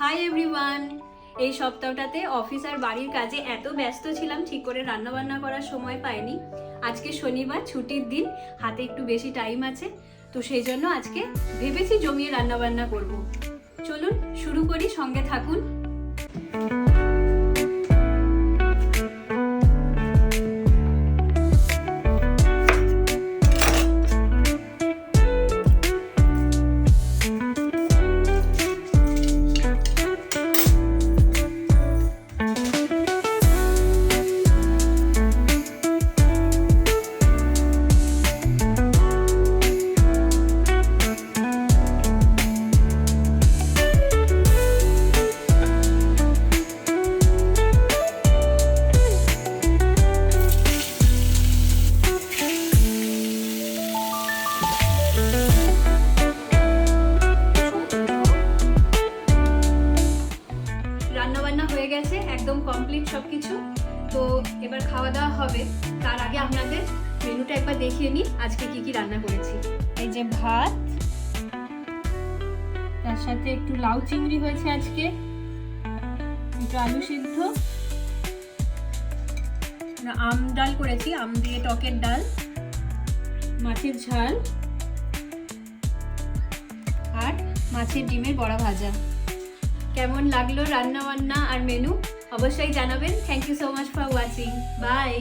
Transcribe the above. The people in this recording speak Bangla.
Hi everyone. এই সপ্তাহটাতে অফিস আর বাড়ির কাজে এত ব্যস্ত ছিলাম, ঠিক করে রান্নাবান্না করার সময় পাইনি। আজকে শনিবার, ছুটির দিন, হাতে একটু বেশি টাইম আছে, তো সেই জন্য আজকে ভেবেছি জমিয়ে রান্নাবান্না করব। চলুন শুরু করি, সঙ্গে থাকুন। রান্নাবান্না হয়ে গেছে, একদম কমপ্লিট সবকিছু। তো এবার খাওয়া দাওয়া হবে। তার আগে আপনাদের মেনুটা একবার দেখিয়ে নিই, আজকে কি কি রান্না করেছি। এই যে ভাত, তার সাথে একটু লাউ চিংড়ি হয়েছে আজকে, একটু আলু সিদ্ধ, আম ডাল করেছি, আম দিয়ে টকের ডাল, মাছের ঝাল আর মাছের ডিমের বড়া ভাজা। কেমন লাগলো রান্না বান্না আর মেনু অবশ্যই জানাবেন। Thank you so much for watching. By.